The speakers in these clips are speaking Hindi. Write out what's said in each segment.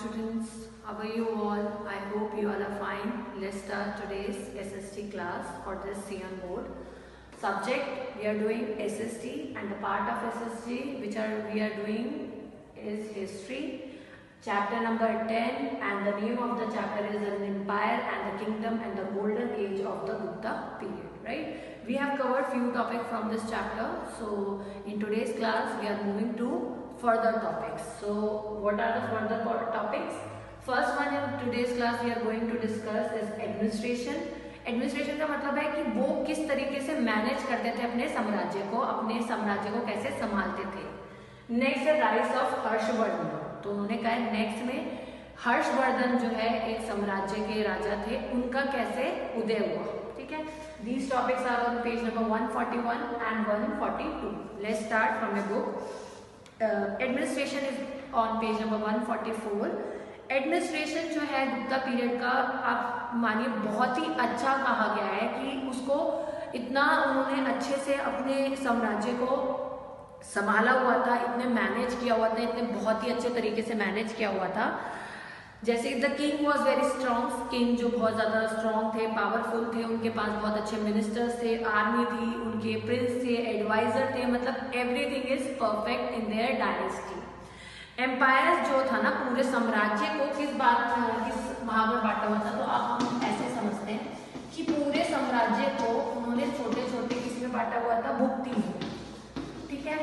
students, how are you all? I hope you all are fine. Let's start today's SST class for this CM board. Subject we are doing SST, and the part of SST which we are doing is history. Chapter number 10, and the name of the chapter is an empire and the kingdom and the golden age of the Gupta period. Right? We have covered few topics from this chapter. So in today's class we are moving to further topics. So what are the further topics? First one in today's class we are going to discuss is administration. Administration का मतलब है कि वो किस तरीके से मैनेज करते थे अपने साम्राज्य को कैसे संभालते थे. नेक्स्ट है राइज ऑफ हर्षवर्धन. तो उन्होंने कहा नेक्स्ट में हर्षवर्धन जो है एक साम्राज्य के राजा थे, उनका कैसे उदय हुआ. ठीक है. These topics are on page number 141 and 142. Let's start from the book. Administration is on page number 144. Administration जो है गुप्ता पीरियड का, आप मानिए बहुत ही अच्छा कहा गया है कि उसको इतना उन्होंने अच्छे से अपने साम्राज्य को संभाला हुआ था, इतने मैनेज किया हुआ था, इतने बहुत ही अच्छे तरीके से मैनेज किया हुआ था. जैसे the king was very strong. King जो बहुत ज़्यादा स्ट्रॉन्ग थे, पावरफुल थे, उनके पास बहुत अच्छे मिनिस्टर्स थे, आर्मी थी, उनके प्रिंस थे, एडवाइजर थे, मतलब everything is perfect in their dynasty. Empire जो था ना, पूरे साम्राज्य को किस भाग में बांटा हुआ था, तो आप हम ऐसे समझते हैं कि पूरे साम्राज्य को उन्होंने छोटे छोटे किसमें बांटा हुआ था, भुक्तीज में. ठीक है,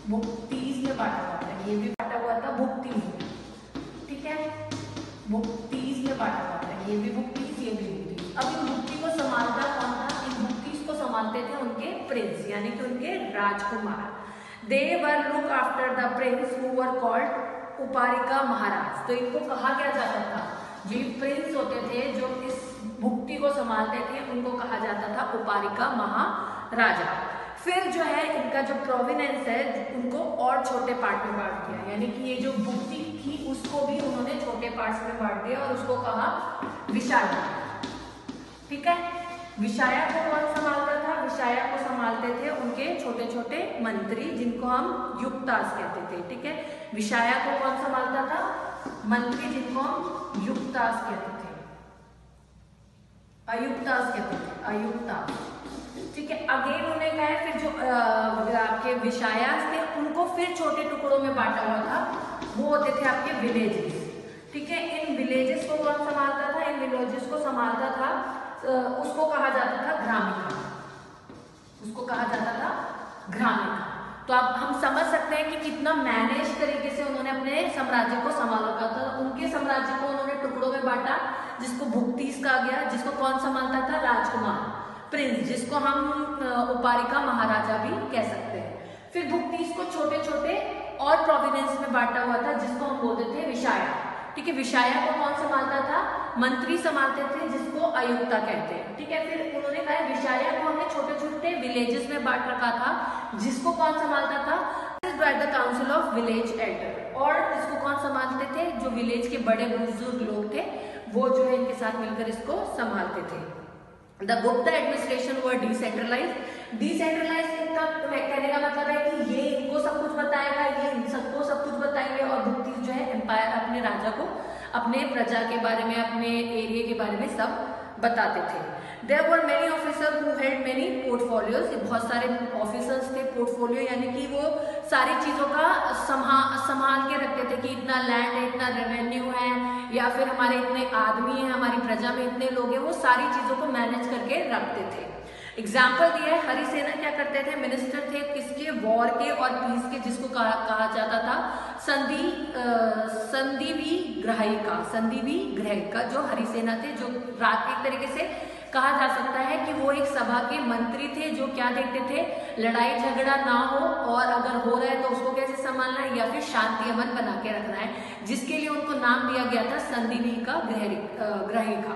भुक्तीज में बांटा हुआ था. ये भी बांटा हुआ था भुक्तीज में. ठीक है, भुक्तीज में बांटा हुआ था. ये भी भुक्तीज, ये भी भुक्तीज. अब इन भुक्ति को संभालता कौन था? इन भुक्तीज को संभालते थे उनके प्रिंस, यानी कि उनके राजकुमार. They were looked after the prince who were called उपारिका महाराज. तो इनको कहा क्या जाता था, जो प्रिंस होते थे जो इस भुक्ति को संभालते थे, उनको कहा जाता था उपारिका महाराजा. फिर जो है इनका जो प्रोविनेंस है उनको और छोटे पार्ट में बांट दिया, यानी कि ये जो भुक्ति थी उसको भी उन्होंने छोटे पार्ट्स में बांट दिया और उसको कहा विशाया. ठीक है, विशाया को कौन संभालता था? विशाया को संभालते थे उनके छोटे छोटे मंत्री, जिनको हम युक्तास कहते थे. ठीक है, विशाया को कौन संभालता था? मंत्री, जिनको हम युक्तास कहते थे, अयुक्तास कहते थे, अयुक्तास. ठीक है, अगेन उन्होंने कहा है फिर जो आपके विशायास थे उनको फिर छोटे टुकड़ों में बांटा हुआ था, वो होते थे आपके विलेजेस. ठीक है, इन विलेजेस को कौन संभालता था? इन विलेजेस को संभालता था, उसको कहा जाता था ग्रामिका. उसको कहा जाता था ग्रामिका. तो अब हम समझ सकते हैं कि कितना मैनेज तरीके से उन्होंने अपने साम्राज्य को संभाला था. उनके साम्राज्य को उन्होंने टुकड़ों में बांटा, जिसको भुक्तीस कहा गया, जिसको कौन संभालता था? राजकुमार, प्रिंस, जिसको हम उपारिका महाराजा भी कह सकते हैं. फिर भुक्तीस को छोटे छोटे और प्रोविनेंस में बांटा हुआ था, जिसको हम बोलते थे विशाया. ठीक है, विशाया को कौन संभालता था? मंत्री संभालते थे, जिसको अयुक्ता कहते हैं. ठीक है, फिर उन्होंने कहा विशाया को हमने छोटे छोटे विलेजेस में बांट रखा था, जिसको कौन संभालता था? The council of village Elder. और इसको कौन संभालते थे? जो विलेज के बड़े बुजुर्ग लोग थे, वो जो है इनके साथ मिलकर इसको संभालते थे. The Gupta administration were decentralise. Decentralise का कहने का मतलब है कि ये इनको सब कुछ बताएगा, ये इन सबको सब कुछ बताएंगे, और भुक्ति जो है एम्पायर अपने राजा को अपने प्रजा के बारे में, अपने एरिया के बारे में सब बताते थे. There were many officers who held many portfolios. बहुत सारे ऑफिसर्स थे, पोर्टफोलियो यानी कि वो सारी चीज़ों का संभाल के रखते थे कि इतना लैंड है, इतना रेवेन्यू है, या फिर हमारे इतने आदमी हैं, हमारी प्रजा में इतने लोग हैं, वो सारी चीज़ों को मैनेज करके रखते थे. एग्जाम्पल दिया है, हरिसेना क्या करते थे? मिनिस्टर थे किसके? वॉर के और पीस के, जिसको कहा जाता था संधिवी ग्राहिका. संधिवी ग्राहिका जो हरिसेना थे, जो रात एक तरीके से कहा जा सकता है कि वो एक सभा के मंत्री थे, जो क्या देखते थे? लड़ाई झगड़ा ना हो, और अगर हो रहा है तो उसको कैसे संभालना है, या फिर शांति अमन बना के रखना है, जिसके लिए उनको नाम दिया गया था संधिवी का ग्राहिका.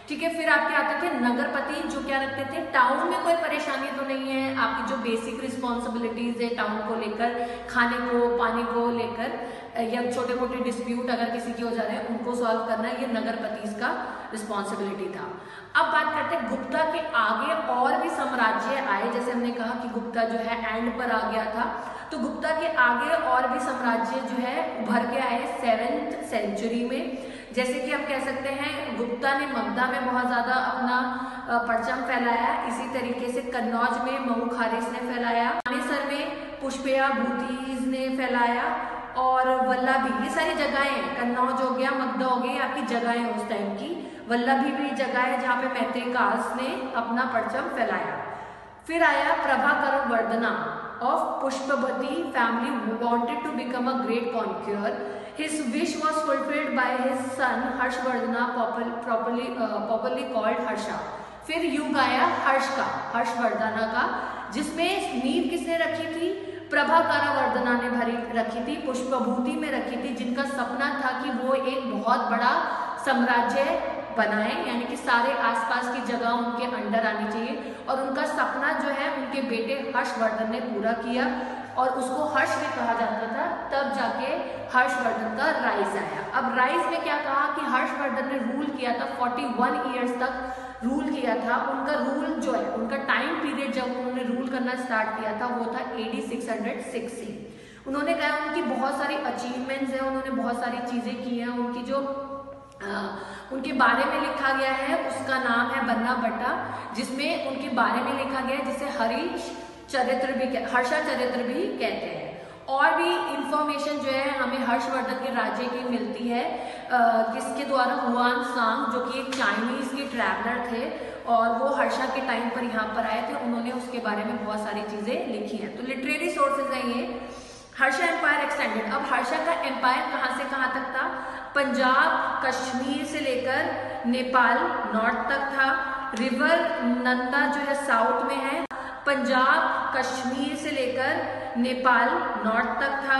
ठीक है, फिर आपके आते थे नगरपति, जो क्या रखते थे? टाउन में कोई परेशानी तो नहीं है, आपकी जो बेसिक रिस्पॉन्सिबिलिटीज है टाउन को लेकर, खाने को, पानी को लेकर, या छोटे मोटे डिस्प्यूट अगर किसी के हो जा रहे हैं उनको सॉल्व करना, ये नगरपति का रिस्पॉन्सिबिलिटी था. अब बात करते हैं गुप्ता के आगे और भी साम्राज्य आए. जैसे हमने कहा कि गुप्ता जो है एंड पर आ गया था, तो गुप्ता के आगे और भी साम्राज्य जो है उभर के आए 7th सेंचुरी में। जैसे कि हम कह सकते हैं गुप्ता ने मगधा में बहुत ज़्यादा अपना परचम फैलाया, इसी तरीके से कन्नौज में महू खारिस ने फैलाया, मानेसर में पुष्पया भूतीज ने फैलाया, और वल्लभी, ये सारी जगहें, कन्नौज हो गया, मगधा हो गया, आपकी जगहें उस टाइम की। वल्लभी भी जगह है जहाँ पे मैत्रेयकास ने अपना परचम फैलाया। फिर आया Prabhakar Vardhana of Pushpavati family who wanted to become a great conqueror. His wish was fulfilled by his son Harshvardhana, popularly called Harsha. फिर युग आया हर्ष का, हर्षवर्धना का, जिसमें नींव किसने रखी थी? प्रभाकर वर्धना ने भरी रखी थी, पुष्पभूति में रखी थी, जिनका सपना था कि वो एक बहुत बड़ा साम्राज्य बनाए, यानी कि सारे आसपास की जगह उनके अंडर आनी चाहिए, और उनका सपना जो है उनके बेटे हर्षवर्धन ने पूरा किया, और उसको हर्ष भी कहा जाता था। तब जाके हर्षवर्धन का राइज आया। अब राइज में क्या कहा कि हर्षवर्धन ने रूल किया था, 41 ईयर्स तक रूल किया था। उनका रूल जो है, उनका टाइम पीरियड जब उन्होंने रूल करना स्टार्ट किया था वो था AD 660। उन्होंने कहा उनकी बहुत सारी अचीवमेंट्स हैं, उन्होंने बहुत सारी चीजें की हैं। उनकी जो उनके बारे में लिखा गया है उसका नाम है बन्ना बट्टा, जिसमें उनके बारे में लिखा गया है, जिसे हर्षा चरित्र भी कहते हैं। और भी इंफॉर्मेशन जो है हमें हर्षवर्धन के राज्य की मिलती है, किसके द्वारा? हुआन सांग, जो कि एक चाइनीज के ट्रैवलर थे, और वो हर्षा के टाइम पर यहाँ पर आए थे। उन्होंने उसके बारे में बहुत सारी चीजें लिखी हैं। तो लिटरेरी सोर्सेज हैं ये। Harsha empire extended. अब हर्षा का एम्पायर कहाँ से कहाँ तक था? पंजाब, कश्मीर से लेकर नेपाल नॉर्थ तक था। रिवर नंदा जो है साउथ में है। पंजाब, कश्मीर से लेकर नेपाल नॉर्थ तक था।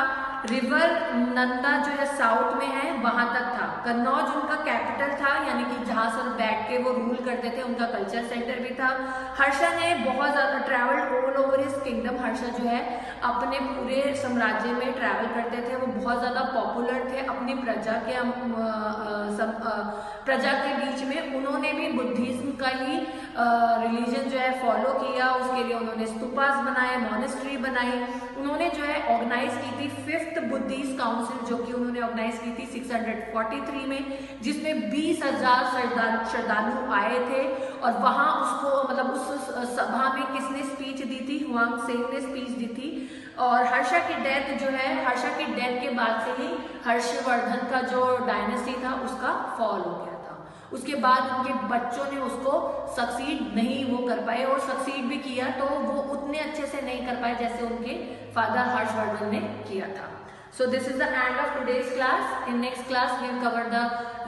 रिवर नंदा जो है साउथ में है, वहां तक था। कन्नौज उनका कैपिटल था, यानी कि जहां से बैठ के वो रूल करते थे, उनका कल्चर सेंटर भी था। हर्षा ने बहुत ज्यादा travelled all over his kingdom. Harsha जो है अपने पूरे साम्राज्य में ट्रैवल करते थे। वो बहुत ज्यादा पॉपुलर थे अपनी प्रजा के बीच में। उन्होंने भी बुद्धिज्म का ही रिलीजन जो है फॉलो किया। उसके लिए उन्होंने स्तूपास बनाए, मॉनेस्ट्री बनाई। उन्होंने जो है ऑर्गेनाइज की थी 5th बुद्धिस्ट काउंसिल, जो कि उन्होंने ऑर्गेनाइज की थी 643 में, जिसमें 20,000 श्रद्धालु आए थे। और वहां उसको मतलब उस सभा में किसने स्पीच दी थी? हुआंग सेंग ने स्पीच दी थी। और हर्षा की डेथ जो है, हर्षा की डेथ के बाद से ही हर्षवर्धन का जो डायनेस्टी था उसका फॉल हो गया था। उसके बाद उनके बच्चों ने उसको सक्सीड नहीं वो कर पाए, और सक्सीड भी किया तो वो उतने अच्छे से नहीं कर पाए जैसे उनके फादर हर्षवर्धन ने किया था। So this is the end of today's class. In next class we will cover the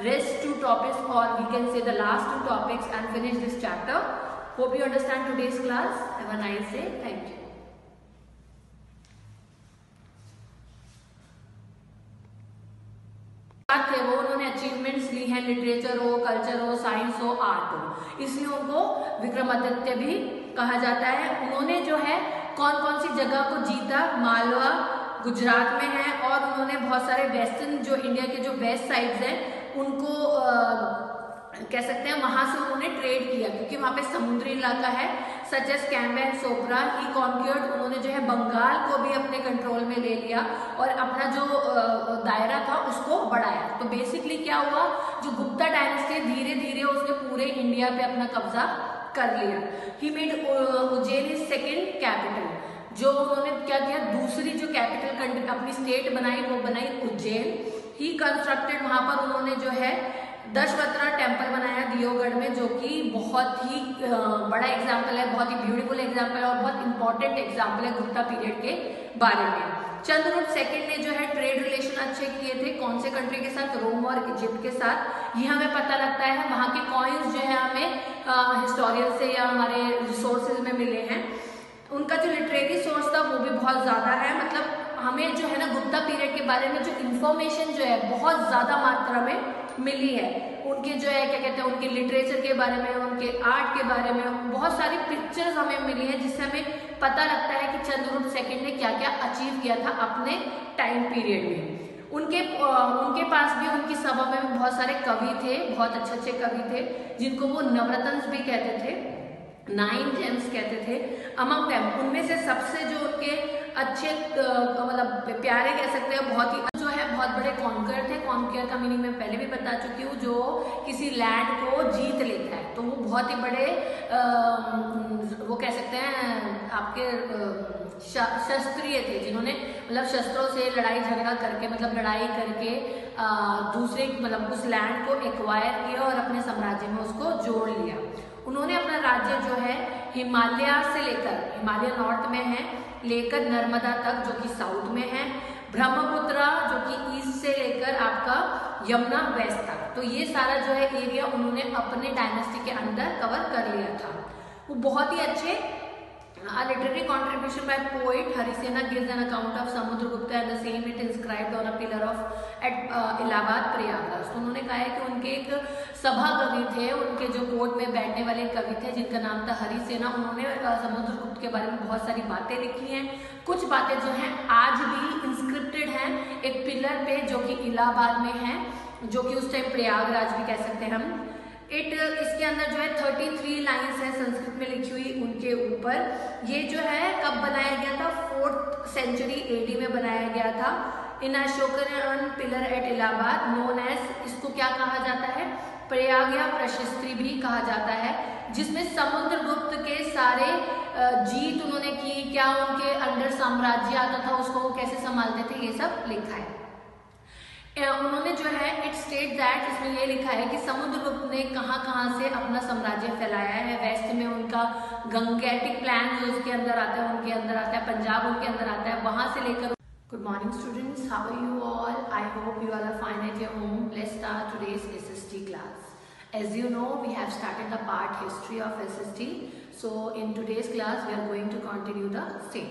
rest 2 topics, or we can say the last 2 topics, and finish this chapter. Hope you understand today's class. Have a nice day. Thank you. थे वो, उन्होंने अचीवमेंट्स ली हैं, लिटरेचर हो, कल्चर हो, साइंस हो, आर्ट हो, इसलिए उनको विक्रमादित्य भी कहा जाता है। उन्होंने जो है कौन कौन सी जगह को जीता? मालवा गुजरात में है, और उन्होंने बहुत सारे वेस्टर्न जो इंडिया के जो वेस्ट साइड्स हैं उनको कह सकते हैं वहां से उन्होंने ट्रेड किया, क्योंकि वहां पे समुद्री इलाका है। सच एज कैम्बे एंड सोप्रा ही कॉन्क्यूर्ड, उन्होंने जो है बंगाल को भी अपने कंट्रोल में ले लिया और अपना जो दायरा था उसको बढ़ाया। तो बेसिकली क्या हुआ, जो गुप्ता डायनेस्टी धीरे धीरे उसने पूरे इंडिया पे अपना कब्जा कर लिया। He made Ujjain his second capital. जो उन्होंने क्या किया, दूसरी जो कैपिटल अपनी स्टेट बनाई वो बनाई उज्जैन। ही कंस्ट्रक्टेड, वहां पर उन्होंने जो है दशवत्रा टेम्पल बनाया दियोगढ़ में, जो कि बहुत ही बड़ा एग्जाम्पल है, बहुत ही ब्यूटीफुल एग्जाम्पल है और बहुत इंपॉर्टेंट एग्जाम्पल है गुप्ता पीरियड के बारे में। चंद्रगुप्त सेकंड ने जो है ट्रेड रिलेशन अच्छे किए थे, कौन से कंट्री के साथ? रोम और इजिप्ट के साथ। ये हमें पता लगता है, वहां के कॉइन्स जो है हमें हिस्टोरियन से या हमारे रिसोर्सेज में मिले हैं। उनका जो लिटरेरी सोर्स था वो भी बहुत ज्यादा है, मतलब हमें जो है ना गुप्ता पीरियड के बारे में जो इंफॉर्मेशन जो है बहुत ज्यादा मात्रा में मिली है। उनके जो है क्या कहते हैं, उनके लिटरेचर के बारे में, उनके आर्ट के बारे में बहुत सारी पिक्चर्स हमें मिली है, जिससे हमें पता लगता है कि चंद्रगुप्त सेकंड ने क्या क्या अचीव किया था अपने टाइम पीरियड में। उनके पास भी, उनकी सभा में भी बहुत सारे कवि थे, बहुत अच्छे अच्छे कवि थे, जिनको वो नवरत्न भी कहते थे, 9 जेम्स कहते थे। अमंग देम, उनमें से सबसे जो उनके अच्छे मतलब प्यारे कह सकते हैं, बहुत ही जो है बहुत बड़े कॉन्कर थे। कॉन्कर का मीनिंग मैं पहले भी बता चुकी हूँ, जो किसी लैंड को जीत लेता है। तो वो बहुत ही बड़े वो कह सकते हैं आपके शस्त्रीय थे, जिन्होंने मतलब शस्त्रों से लड़ाई झगड़ा करके मतलब लड़ाई करके दूसरे मतलब उस लैंड को एक्वायर किया और अपने साम्राज्य में उसको जोड़ लिया। उन्होंने अपना राज्य जो है हिमालय से लेकर, हिमालय नॉर्थ में है, लेकर नर्मदा तक जो कि साउथ में है, ब्रह्मपुत्र जो कि ईस्ट से लेकर आपका यमुना वेस्ट तक, तो ये सारा जो है एरिया उन्होंने अपने डायनेस्टी के अंदर कवर कर लिया था। वो बहुत ही अच्छे literary contribution by poet Harisena gives an account of Samudragupta and the same it inscribed on a pillar of at Allahabad Prayagraj. तो उन्होंने कहा है कि उनके एक सभा कवि थे, उनके जो कोर्ट में बैठने वाले कवि थे जिनका नाम था हरिसेना। उन्होंने समुद्रगुप्त के बारे में बहुत सारी बातें लिखी हैं। कुछ बातें जो हैं आज भी इंस्क्रिप्टेड हैं एक पिलर पे जो कि इलाहाबाद में है, जो कि उस टाइम प्रयागराज भी कह सकते हैं हम। इसके अंदर जो है 33 लाइन्स है संस्कृत में लिखी हुई उनके ऊपर। ये जो है कब बनाया गया था? 4th सेंचुरी AD में बनाया गया था। In Ashokan pillar at Allahabad known as, इसको क्या कहा जाता है? प्रयाग्या प्रशस्त्री भी कहा जाता है, जिसमें समुद्रगुप्त के सारे जीत उन्होंने की, क्या उनके अंडर साम्राज्य आता था, उसको वो कैसे संभालते थे, ये सब लिखा है। उन्होंने जो है इट स्टेट दैट, इसमें ये लिखा है कि समुद्रगुप्त ने कहाँ से अपना साम्राज्य फैलाया है। वेस्ट में उनका गंगेटिक प्लान जो उसके अंदर आता है, उनके अंदर आता है, पंजाब उनके अंदर आता है, वहां से लेकर। Good morning students, how are you all? I hope you all are fine at your home. Let's start today's SST class. As you know, we have started the part history of SST. So in today's class we are going to continue the same.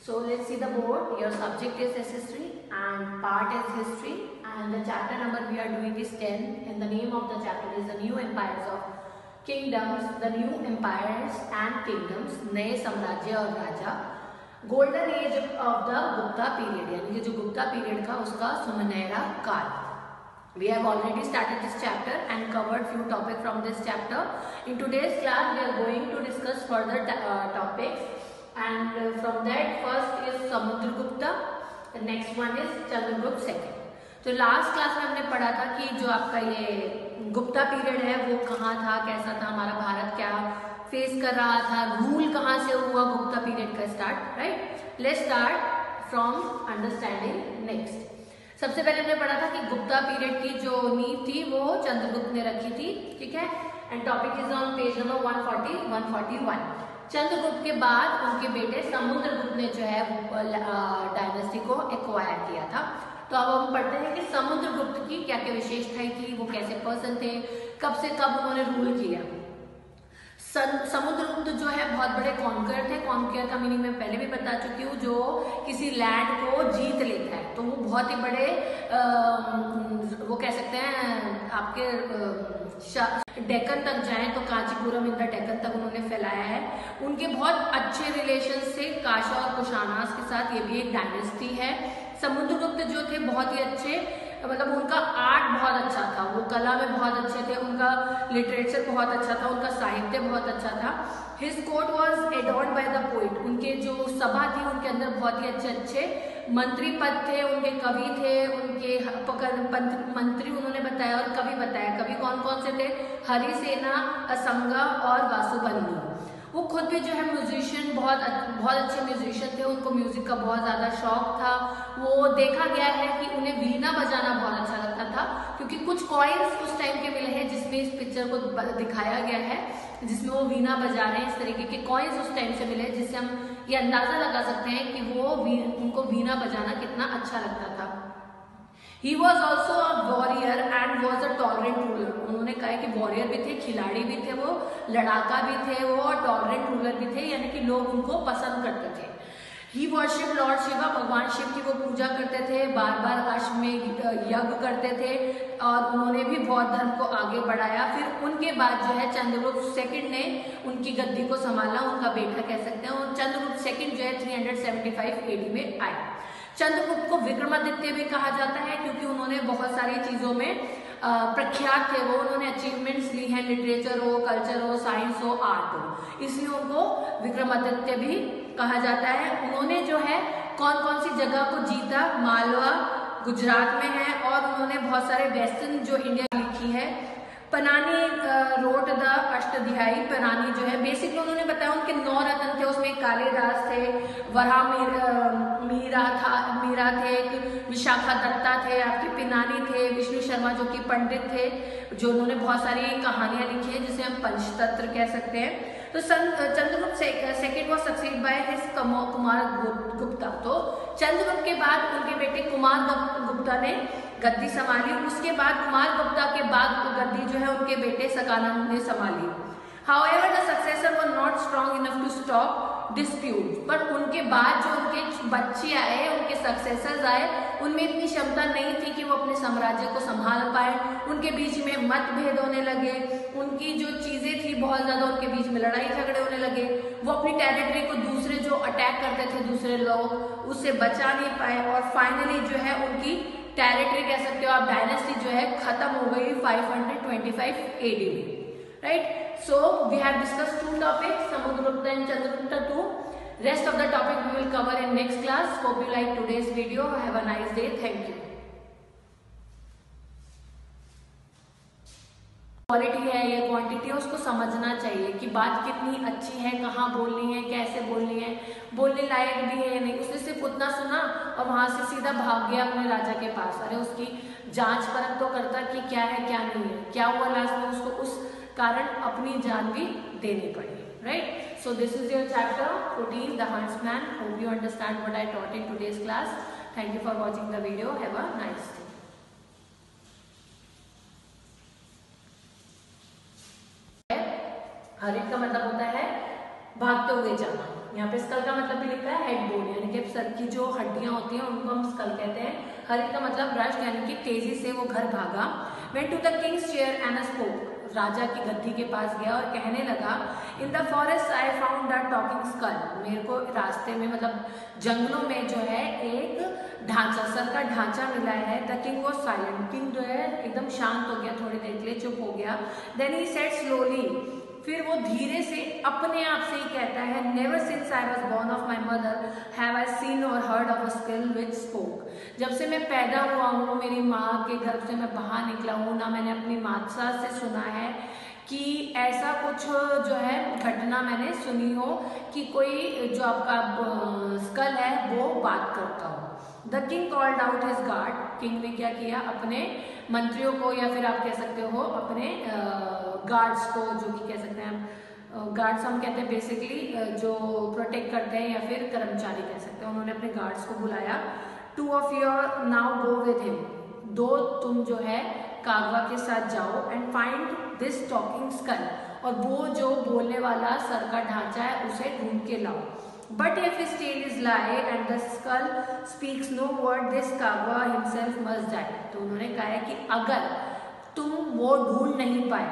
So let's see the board. Your subject is SST and part is history, and the chapter number we are doing is 10, and the name of the chapter is the new empires of kingdoms, the new empires and kingdoms, नए साम्राज्य और राजा, golden age of the Gupta period, यानी कि जो गुप्ता पीरियड का उसका सुनहरा काल। We have already started this chapter and covered few topics from this chapter. In today's class we are going to discuss further topics. And from that first is Samudragupta, the next one is Chandragupta second. तो लास्ट क्लास में हमने पढ़ा था कि जो आपका ये गुप्ता पीरियड है वो कहाँ था, कैसा था, हमारा भारत क्या फेस कर रहा था, रूल कहाँ से हुआ गुप्ता पीरियड का start, right? Let's start from understanding next. सबसे पहले हमने पढ़ा था कि गुप्ता पीरियड की जो नींव थी वो चंद्रगुप्त ने रखी थी, ठीक है? And topic is on page number 140-141। Chandragupta के बाद उनके बेटे समुद्रगुप्त ने जो है डायनेस्टी को एक्वायर किया था। तो अब हम पढ़ते हैं कि समुद्रगुप्त की क्या क्या विशेषताएं थी, वो कैसे पर्सन थे, कब से कब उन्होंने रूल किया। समुद्रगुप्त जो है बहुत बड़े कॉन्कर थे। कॉन्कर का मीनिंग मैं पहले भी बता चुकी हूँ, जो किसी लैंड को जीत लेता है। तो वो बहुत ही बड़े वो कह सकते हैं आपके डेक्कन तक जाएं तो कांचीपुरम इन द डेक्कन तक उन्होंने फैलाया है। उनके बहुत अच्छे रिलेशन थे काशा और कुशानास के साथ, ये भी एक डायनेस्टी है। समुद्रगुप्त जो थे बहुत ही अच्छे, मतलब उनका आर्ट बहुत अच्छा था, वो कला में बहुत अच्छे थे, उनका लिटरेचर बहुत अच्छा था, उनका साहित्य बहुत अच्छा था। His court was adorned by the poet, उनके जो सभा थी उनके अंदर बहुत ही अच्छे अच्छे मंत्री पद थे, उनके कवि थे, उनके मंत्री उन्होंने बताया और कवि बताया। कवि कौन कौन से थे? हरिसेना, असंगा और वासुबंधु। वो खुद भी जो है म्यूजिशियन, बहुत अच्छे म्यूजिशियन थे, उनको म्यूजिक का बहुत ज़्यादा शौक था। वो देखा गया है कि उन्हें वीणा बजाना बहुत अच्छा लगता था, क्योंकि कुछ कॉइन्स उस टाइम के मिले हैं जिसमें इस पिक्चर को दिखाया गया है, जिसमें वो वीणा बजा रहे हैं। इस तरीके के कॉइन्स उस टाइम से मिले, जिससे हम ये अंदाजा लगा सकते हैं कि उनको वीणा बजाना कितना अच्छा लगता था। He was also a warrior and was a tolerant ruler. उन्होंने कहा कि वॉरियर भी थे, खिलाड़ी भी थे, वो लड़ाका भी थे, वो और टॉलरेंट रूलर भी थे, यानी कि लोग उनको पसंद करते थे। He worshiped Lord Shiva, भगवान शिव की वो पूजा करते थे, बार बार अश्वमेध यज्ञ करते थे, और उन्होंने भी बौद्ध धर्म को आगे बढ़ाया। फिर उनके बाद जो है चंद्रगुप्त सेकंड ने उनकी गद्दी को संभाला, उनका बेटा कह सकते हैं। और चंद्रगुप्त सेकंड जो है 375 AD में आए। चंद्रगुप्त को विक्रमादित्य भी कहा जाता है, क्योंकि उन्होंने बहुत सारी चीजों में प्रख्यात थे। वो उन्होंने अचीवमेंट्स ली हैं, लिटरेचर हो, कल्चर हो, साइंस हो, आर्ट हो, इसलिए उनको विक्रमादित्य भी कहा जाता है। उन्होंने जो है कौन कौन सी जगह को जीता, मालवा गुजरात में है, और उन्होंने बहुत सारे वेस्टर्न जो इंडिया लिखी है। पनानी रोड द अष्टध्यायी, पनानी जो है बेसिकली उन्होंने बताया उनके 9 रत्न थे, उसमें कालिदास थे, वरा मीरा थे, एक विशाखा दत्ता थे, आपके पिनानी थे, विष्णु शर्मा जो कि पंडित थे, जो उन्होंने बहुत सारी कहानियां लिखी है जिसे हम पंचतंत्र कह सकते हैं। तो Chandragupta second was succeed by his Kumar Gupta. तो चंद्रगुप्त के बाद उनके बेटे कुमार गुप्ता ने गद्दी संभाली। उसके बाद कुमार गुप्ता के बाद गद्दी जो है उनके बेटे सकानंद ने संभाली। However, the successor were not strong enough to stop disputes. पर उनके बाद जो उनके बच्चे आए, उनके सक्सेसर्स आए, उनमें इतनी क्षमता नहीं थी कि वो अपने साम्राज्य को संभाल पाए। उनके बीच में मतभेद होने लगे, उनकी जो चीजें थी बहुत ज्यादा उनके बीच में लड़ाई झगड़े होने लगे। वो अपनी टेरिटरी को दूसरे जो अटैक करते थे दूसरे लोग, उससे बचा नहीं पाए, और फाइनली जो है उनकी टेरिटरी कह सकते हो आप, डायनेस्टी जो है खत्म हो गई 525 AD में, right. So we have discussed 2 topics, Samudragupta and Chandragupta 2. Rest of the topic we will cover in next class. Hope you like today's video. Have a nice day. Thank you. Quality है या क्वांटिटी है, उसको समझना चाहिए कि बात कितनी अच्छी है, कहाँ बोलनी है, कैसे बोलनी है, बोलने लायक भी है नहीं। उसने सिर्फ उतना सुना और वहां से सीधा भाग गया अपने राजा के पास। अरे उसकी जांच परख तो करता कि क्या है क्या नहीं है, क्या हुआ लास्ट में, उसको उस कारण अपनी जान भी देनी पड़ी, right. So this is your chapter 14, the huntsman. Hope you understand what I taught in today's class. Thank you for watching the video. Have a nice day. हरित का मतलब होता है भागते हुए जाना। यहाँ पे स्कल का मतलब भी लिखा है हेड बोन, यानी कि सर की जो हड्डियां होती हैं उनको हम स्कल कहते हैं। हरित का मतलब रश, यानी कि तेजी से वो घर भागा। Went to the king's chair and spoke, राजा की गद्दी के पास गया और कहने लगा, in the forest I found the talking skull, मेरे को रास्ते में मतलब जंगलों में जो है एक ढांचा, सर का ढांचा मिला है। The king was silent, king जो है एकदम शांत हो गया, थोड़ी देर के लिए चुप हो गया। देन ही सेड स्लोली, फिर वो धीरे से अपने आप से ही कहता है, never since I was born of my mother have I seen or heard of a skull which spoke, जब से मैं पैदा हुआ हूँ, मेरी माँ के गर्भ से मैं बाहर निकला हूँ, ना मैंने अपनी माता से सुना है कि ऐसा कुछ जो है घटना मैंने सुनी हो कि कोई जो आपका स्कल है वो बात करता हो। The king called out his guard, king ने क्या किया, अपने मंत्रियों को या फिर आप कह सकते हो अपने गार्ड्स को, जो कि कह सकते हैं गार्ड्स हम कहते हैं बेसिकली जो प्रोटेक्ट करते हैं या फिर कर्मचारी कह सकते हैं, उन्होंने अपने गार्ड्स को बुलाया। 2 of your now go with him, 2 तुम जो है कागवा के साथ जाओ and find this talking skull, और वो जो बोलने वाला सर का ढांचा है उसे ढूंढ के लाओ। But if his tale is lie and the skull speaks no word, this Kagwa himself must die. तो उन्होंने कहा है कि अगर तुम वो ढूंढ नहीं पाए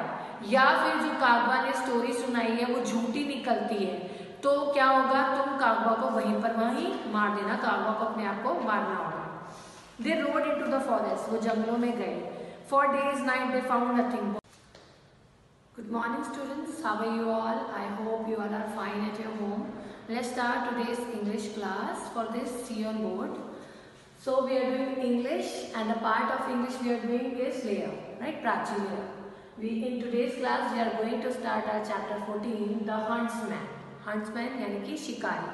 या फिर जो कागवा ने स्टोरी सुनाई है वो झूठी निकलती है, तो क्या होगा, तुम कागवा को वहीं पर वहीं मार देना, कागवा को अपने आप को मारना होगा। They rode into the forest, वो जंगलों में गए। For days night they found nothing. Good morning students, how are you all? I hope you all are fine at your home. Let's start today's English class for this CN board. So we are doing English, and the part of English we are doing is layer, right? Prachi layer. In today's class we are going to start our chapter 14, the huntsman. Huntsman यानी कि शिकारी.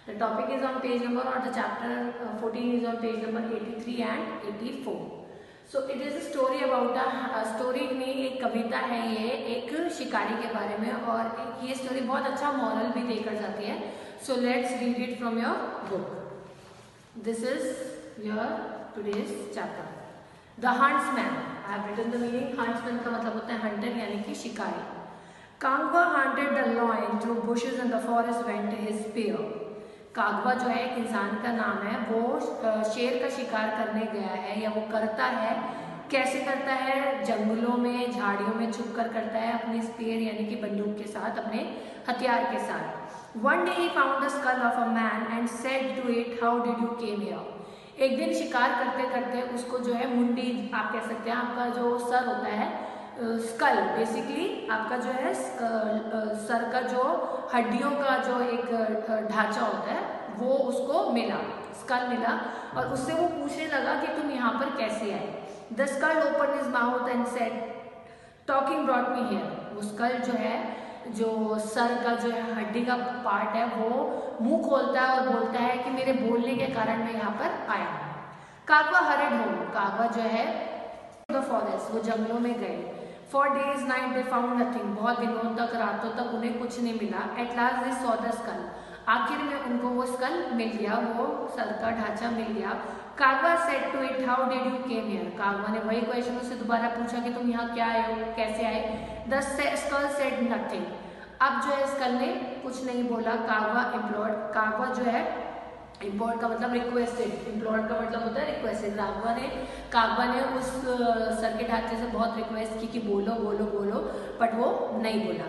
The topic is on page number, or the chapter 14 is on page number 83 and 84. So it is a story about a story में एक कविता है, ये एक शिकारी के बारे में, और ये स्टोरी बहुत अच्छा मॉरल भी देकर जाती है। So let's read it from your book. This is your today's chapter. The huntsman. I have written the meaning. Huntsman का मतलब होता है hunter, यानी कि शिकारी. Kangwa hunted the lion through bushes and the forest went his spear. कागवा जो है एक इंसान का नाम है, वो शेर का शिकार करने गया है या वो करता है। कैसे करता है, जंगलों में झाड़ियों में छुप कर करता है, अपने स्पेयर यानी कि बंदूक के साथ, अपने हथियार के साथ। One day he found the skull of a man and said to it, how did you came here. एक दिन शिकार करते करते उसको जो है मुंडी आप कह सकते हैं, आपका जो सर होता है स्कल बेसिकली आपका जो है सर का जो हड्डियों का जो एक ढांचा होता है वो उसको मिला, स्कल मिला, और उससे वो पूछने लगा कि तुम यहाँ पर कैसे आए। The skull open his mouth and said talking brought me here. वो स्कल जो है, जो सर का जो है हड्डी का पार्ट है, वो मुंह खोलता है और बोलता है कि मेरे बोलने के कारण मैं यहाँ पर आया हूँ। कागवा हरिड होम, कागवा जो है द फॉरेस्ट, वो जंगलों में गए। For days night they found nothing, बहुत दिनों तक रातों तक उन्हें कुछ नहीं मिला। At last they saw the skull, आखिर में उनको वो स्कल मिल गया, वो सर का ढांचा मिल गया। Kagwa said to it how did you came here, Kagwa ने वही क्वेश्चन उससे दोबारा पूछा कि तुम यहाँ क्या आए हो, कैसे आए। द स्कल सेड नथिंग, अब जो है स्कल ने कुछ नहीं बोला। कागवा इम्प्लोर्ड, कागवा जो है इम्प्लोर्ड का मतलब रिक्वेस्टेड, इम्प्लोर्ड का मतलब होता है रिक्वेस्टेड। कागवा ने उस सर के ढांचे से बहुत रिक्वेस्ट की कि बोलो बोलो बोलो, बट वो नहीं बोला।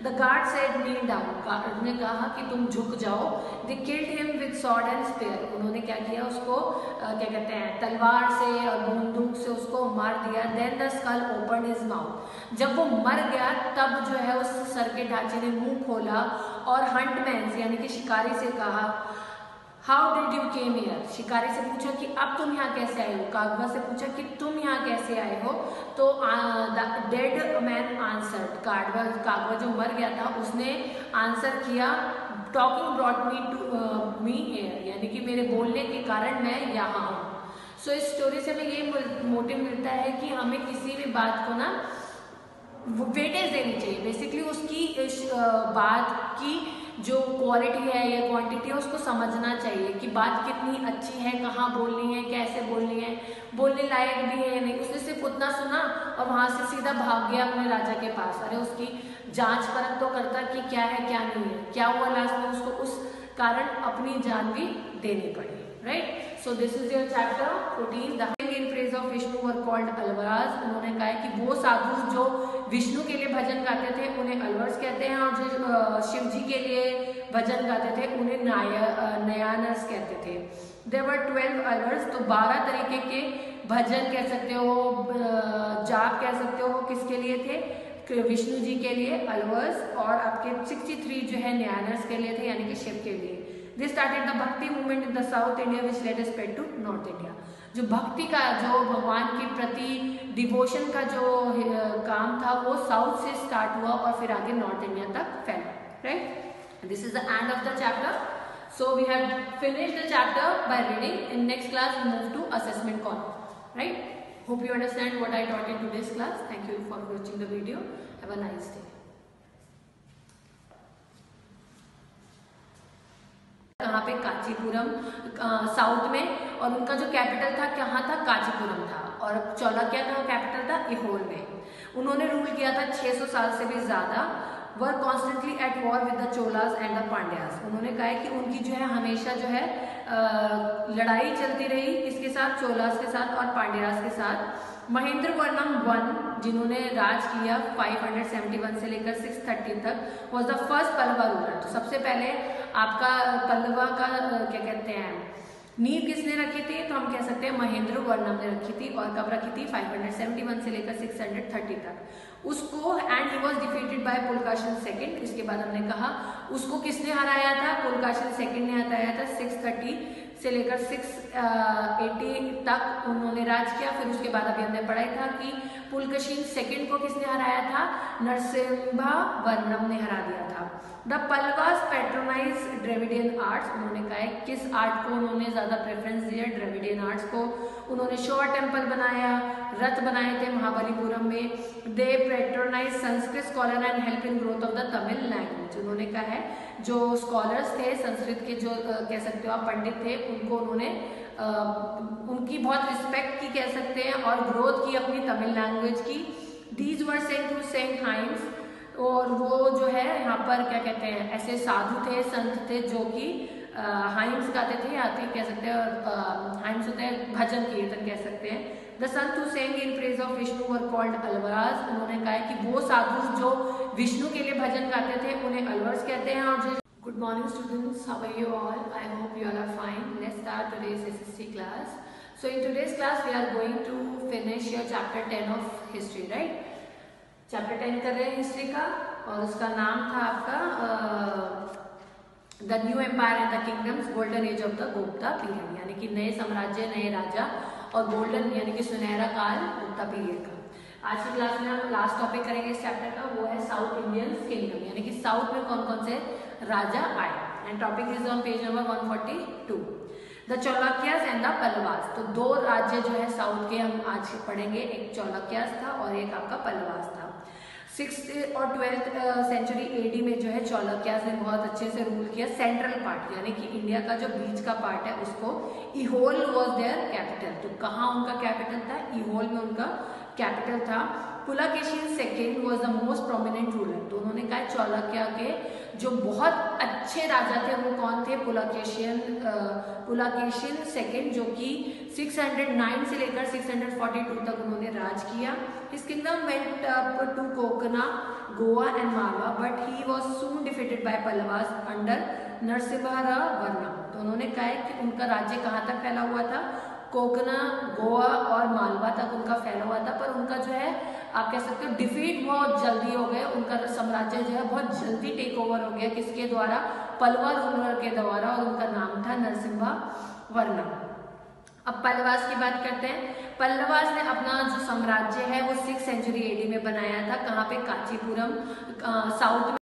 The guard said kneel down, guard ने कहा कि तुम झुक जाओ। They killed him with sword and spear, उन्होंने क्या किया, उसको क्या कहते हैं, तलवार से और बंदूक से उसको मार दिया। Then the skull open his mouth, जब वो मर गया तब जो है उस सर के ढांचे ने मुंह खोला और हंटमैन यानी कि शिकारी से कहा how did you came here, शिकारी से पूछा कि अब तुम यहाँ कैसे आए हो। कागवा से पूछा कि तुम यहाँ कैसे आए हो, तो डेड मैन आंसर्ड, कागवा जो मर गया था उसने आंसर किया talking brought me to me here, यानी कि मेरे बोलने के कारण मैं यहाँ हूँ। सो इस स्टोरी से हमें ये मोटिव मिलता है कि हमें किसी भी बात को ना वेटेज देनी चाहिए। बेसिकली उसकी बात की जो क्वालिटी है या क्वांटिटी है उसको समझना चाहिए कि बात कितनी अच्छी है, कहाँ बोलनी है, कैसे बोलनी है, बोलने लायक भी है या नहीं। उसने सिर्फ उतना सुना और वहाँ से सीधा भाग गया अपने राजा के पास। अरे उसकी जांच परख तो करता कि क्या है क्या नहीं है, क्या हुआ लास्ट में उसको उस कारण अपनी जान भी देनी पड़ी। Right, so this is your chapter 14। The in praise of Vishnu were called Alvars, उन्होंने कहा है कि वो साधु जो विष्णु के लिए भजन गाते थे उन्हें अलवर्स कहते हैं, और जो शिव जी के लिए भजन गाते थे उन्हें नयानर्स कहते थे। देयर वर 12 अलवर्स, तो 12 तरीके के भजन कह सकते हो, जाप कह सकते हो, किसके लिए थे, विष्णु जी के लिए अलवर्स, और आपके 63 जो है नयानर्स के लिए थे, यानी कि शिव के लिए। They started the भक्ति movement in the south India which later spread to north India. जो भक्ति का, जो भगवान के प्रति डिवोशन का जो काम था वो साउथ से स्टार्ट हुआ और फिर आगे नॉर्थ इंडिया तक फैला। Right, this is the end of the chapter. So we have finished the chapter by reading. In next class we move to assessment corner. Right, hope you understand what I taught in today's class. Thank you for watching the video. Have a nice day. कहाँ पे, कांचीपुरम साउथ में, और उनका जो कैपिटल था कहाँ था, कांचीपुरम था, और चौलाक्या का कैपिटल था इहोल में। उन्होंने रूल किया था 600 साल से भी ज्यादा। वर constantly at war with the Cholas and the Pandyas, उन्होंने कहा है कि उनकी जो है हमेशा जो है लड़ाई चलती रही, किसके साथ, चोलास के साथ और पांड्यास के साथ। महेंद्र वर्मन वन, जिन्होंने राज किया 571 से लेकर 630 तक, was the first Pallava ruler. तो सबसे पहले आपका पल्लवा का क्या कहते हैं नींव किसने रखी थी, तो हम कह सकते हैं महेंद्र वर्मन ने रखी थी, और कब रखी थी, 571 से लेकर 630 तक उसको। And he was defeated by Pulakeshin second, इसके बाद हमने कहा उसको किसने हराया था, पुलकाशिन सेकंड ने हराया था। 630 से लेकर 680 तक उन्होंने राज किया। फिर उसके बाद अभी हमने पढ़ा था कि पुलकेशिन सेकंड को किसने हराया था, नरसिम्हा वर्मन ने हरा दिया था। The Pallavas patronise Dravidian arts, उन्होंने कहा है किस आर्ट को उन्होंने ज्यादा प्रेफरेंस दिया, ड्रेविडियन आर्ट्स को। उन्होंने शोर टेम्पल बनाया, रथ बनाए थे महाबलीपुरम में। They patronize Sanskrit scholar and help in growth of the Tamil language, उन्होंने कहा है जो स्कॉलर्स थे संस्कृत के, जो कह सकते हो आप पंडित थे, उनको उन्होंने उनकी बहुत रिस्पेक्ट की कह सकते हैं, और ग्रोथ की अपनी तमिल लैंग्वेज की। These were sent to saint hymns, और वो जो है यहाँ पर क्या कहते हैं ऐसे साधु थे, संत थे जो कि हाइम्स गाते थे, आते कह सकते हैं, और हाइम्स होते हैं भजन कीर्तन कह सकते हैं। The saints who sang in praise of Vishnu were called Alvars, उन्होंने कहा है कि वो साधु जो विष्णु के लिए भजन गाते थे उन्हें अलवर्स कहते हैं। और जो good morning students, how are you all, I hope you all are fine. Let's start today's SST class. So in today's class we are going to finish your chapter 10 of history, right? Chapter 10 कर रहे हैं हिस्ट्री का, और उसका नाम था आपका the new empire and the kingdoms, golden age of the Gupta period, यानी कि नए साम्राज्य, नए राजा और गोल्डन यानी कि सुनहरा काल गुप्ता पीरियड का। आज की क्लास में हम लास्ट टॉपिक करेंगे इस चैप्टर का, वो है साउथ इंडियन किंगडम, यानी कि साउथ में कौन कौन से राजा आए। And topic is on page number 142, the Chalukyas and the Pallavas. तो दो राज्य जो है साउथ के हम आज पढ़ेंगे, एक चालुक्यास था और एक आपका पल्लवास था। 6th और 12th सेंचुरी एडी में जो है चालुक्यास ने बहुत अच्छे से रूल किया। सेंट्रल पार्ट यानी कि इंडिया का जो बीच का पार्ट है उसको, ईहोल वॉज देयर कैपिटल। तो कहाँ उनका कैपिटल था? ईहोल में उनका कैपिटल था। Pulakeshin second was the most prominent ruler. तो उन्होंने कहा चालुक्य के जो बहुत अच्छे राजा थे वो कौन थे? पुलकेशिन सेकेंड, जो कि 609 से लेकर 642 तक उन्होंने राज किया। His kingdom went up to Kokana, Goa and Malwa, but he was soon defeated by Pallavas under नरसिम्हावर्मन। तो उन्होंने कहा है कि उनका राज्य कहाँ तक फैला हुआ था? कोकना, गोवा और मालवा तक उनका फैला हुआ था, पर उनका जो है आप कह सकते हो डिफीट बहुत जल्दी हो गया। उनका साम्राज्य जो है बहुत जल्दी टेक ओवर हो गया, किसके द्वारा? पल्लवा रूलर के द्वारा, और उनका नाम था नरसिम्हावर्मन। अब पल्लवास की बात करते हैं। पल्लवास ने अपना जो साम्राज्य है वो 6th सेंचुरी एडी में बनाया था। कहाँ पे? कांचीपुरम, साउथ में